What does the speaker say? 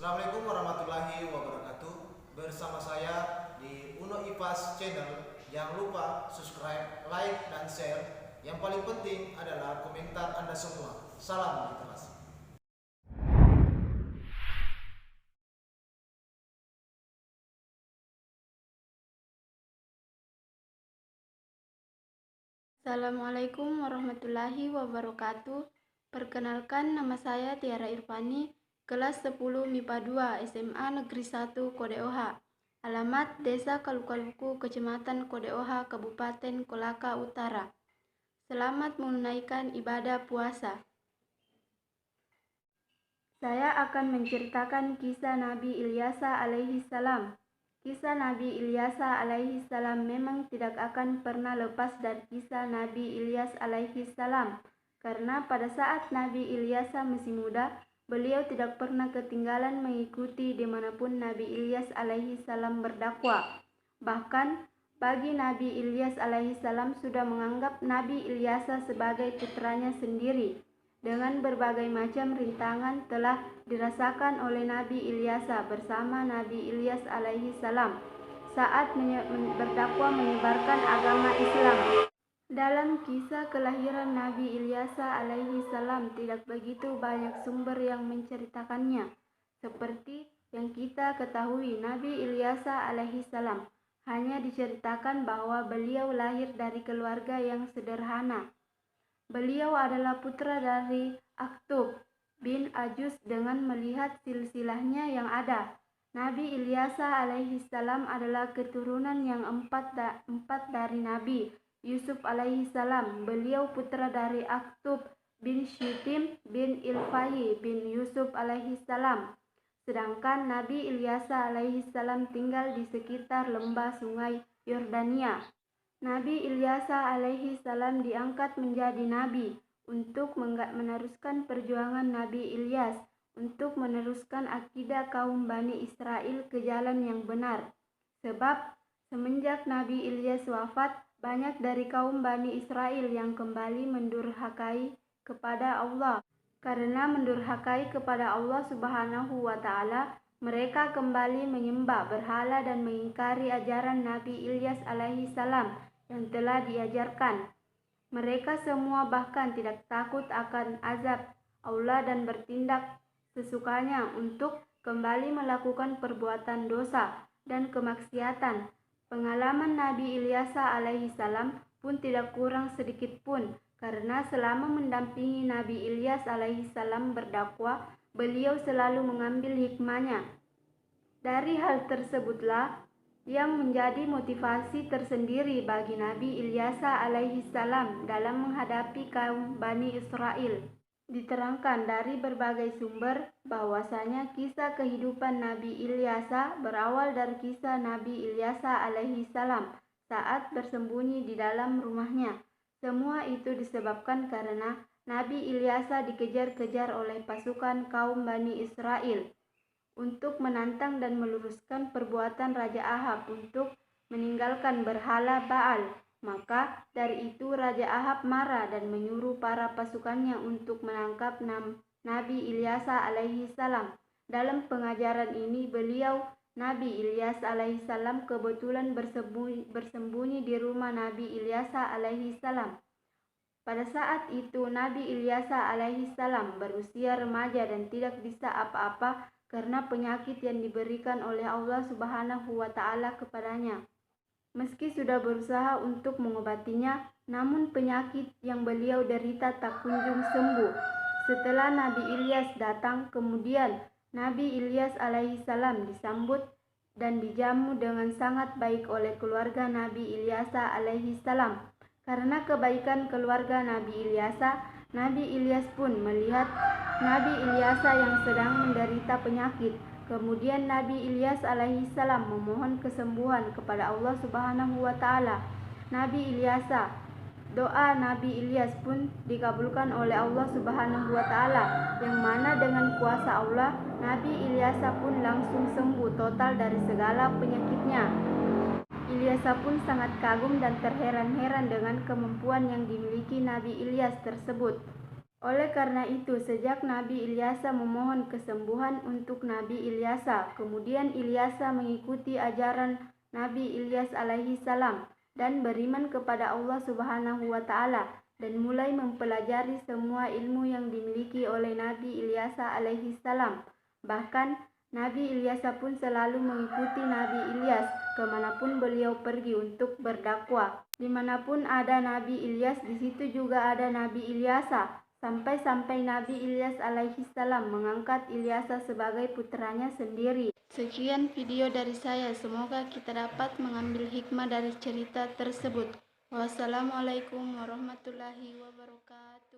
Assalamualaikum warahmatullahi wabarakatuh. Bersama saya di Uno IPAS Channel. Jangan lupa subscribe, like, dan share. Yang paling penting adalah komentar Anda semua. Salam literasi. Assalamualaikum warahmatullahi wabarakatuh. Perkenalkan, nama saya Tiara Irfani, kelas 10 MIPA 2 SMA Negeri 1 Kodeoha. Alamat Desa Kalukaluku, Kecamatan Kodeoha, Kabupaten Kolaka Utara. Selamat menunaikan ibadah puasa. Saya akan menceritakan kisah Nabi Ilyasa alaihi salam. Kisah Nabi Ilyasa alaihi salam memang tidak akan pernah lepas dari kisah Nabi Ilyas alaihi salam, karena pada saat Nabi Ilyasa masih muda, beliau tidak pernah ketinggalan mengikuti dimanapun Nabi Ilyas alaihi salam berdakwah. Bahkan bagi Nabi Ilyas alaihi salam sudah menganggap Nabi Ilyasa sebagai putranya sendiri. Dengan berbagai macam rintangan telah dirasakan oleh Nabi Ilyasa bersama Nabi Ilyas alaihi salam saat berdakwah menyebarkan agama Islam. Dalam kisah kelahiran Nabi Ilyasa alaihi salam tidak begitu banyak sumber yang menceritakannya. Seperti yang kita ketahui, Nabi Ilyasa alaihi salam hanya diceritakan bahwa beliau lahir dari keluarga yang sederhana. Beliau adalah putra dari Aktub bin Ajus. Dengan melihat silsilahnya yang ada, Nabi Ilyasa alaihi salam adalah keturunan yang empat dari Nabi Yusuf alaihi salam. Beliau putra dari Aktub bin Syitim bin Ilfahi bin Yusuf alaihi salam. Sedangkan Nabi Ilyasa alaihi salam tinggal di sekitar lembah sungai Yordania. Nabi Ilyasa alaihi salam diangkat menjadi nabi untuk meneruskan perjuangan Nabi Ilyas untuk meneruskan akidah kaum Bani Israel ke jalan yang benar. Sebab semenjak Nabi Ilyas wafat, banyak dari kaum Bani Israel yang kembali mendurhakai kepada Allah. Karena mendurhakai kepada Allah Subhanahu wa Ta'ala, mereka kembali menyembah berhala dan mengingkari ajaran Nabi Ilyas alaihi salam yang telah diajarkan. Mereka semua bahkan tidak takut akan azab Allah dan bertindak sesukanya untuk kembali melakukan perbuatan dosa dan kemaksiatan. Pengalaman Nabi Ilyasa alaihi salam pun tidak kurang sedikit pun, karena selama mendampingi Nabi Ilyas alaihi salam berdakwah, beliau selalu mengambil hikmahnya. Dari hal tersebutlah yang menjadi motivasi tersendiri bagi Nabi Ilyasa alaihi salam dalam menghadapi kaum Bani Israel. Diterangkan dari berbagai sumber bahwasanya kisah kehidupan Nabi Ilyasa berawal dari kisah Nabi Ilyasa alaihi salam saat bersembunyi di dalam rumahnya. Semua itu disebabkan karena Nabi Ilyasa dikejar-kejar oleh pasukan kaum Bani Israel untuk menantang dan meluruskan perbuatan Raja Ahab untuk meninggalkan berhala Baal. Maka dari itu Raja Ahab marah dan menyuruh para pasukannya untuk menangkap Nabi Ilyasa alaihi salam. Dalam pengajaran ini Nabi Ilyas alaihi salam kebetulan bersembunyi di rumah Nabi Ilyasa alaihi salam. Pada saat itu Nabi Ilyasa alaihi salam berusia remaja dan tidak bisa apa-apa karena penyakit yang diberikan oleh Allah Subhanahu wa Ta'ala kepadanya. Meski sudah berusaha untuk mengobatinya, namun penyakit yang beliau derita tak kunjung sembuh. Setelah Nabi Ilyas datang, kemudian Nabi Ilyas alaihi salam disambut dan dijamu dengan sangat baik oleh keluarga Nabi Ilyasa alaihi salam. Karena kebaikan keluarga Nabi Ilyasa, Nabi Ilyas pun melihat Nabi Ilyasa yang sedang menderita penyakit. Kemudian Nabi Ilyas alaihi salam memohon kesembuhan kepada Allah Subhanahu wa Ta'ala. Doa Nabi Ilyas pun dikabulkan oleh Allah Subhanahu wa Ta'ala, yang mana dengan kuasa Allah, Nabi Ilyasa pun langsung sembuh total dari segala penyakitnya. Ilyasa pun sangat kagum dan terheran-heran dengan kemampuan yang dimiliki Nabi Ilyas tersebut. Oleh karena itu, sejak Nabi Ilyasa memohon kesembuhan untuk Nabi Ilyasa, kemudian Ilyasa mengikuti ajaran Nabi Ilyas alaihi salam dan beriman kepada Allah Subhanahu wa taala dan mulai mempelajari semua ilmu yang dimiliki oleh Nabi Ilyasa alaihi salam. Bahkan Nabi Ilyasa pun selalu mengikuti Nabi Ilyas kemanapun beliau pergi untuk berdakwah. Dimanapun ada Nabi Ilyas, di situ juga ada Nabi Ilyasa. Sampai-sampai Nabi Ilyas alaihi salam mengangkat Ilyasa sebagai putranya sendiri. Sekian video dari saya, semoga kita dapat mengambil hikmah dari cerita tersebut. Wassalamualaikum warahmatullahi wabarakatuh.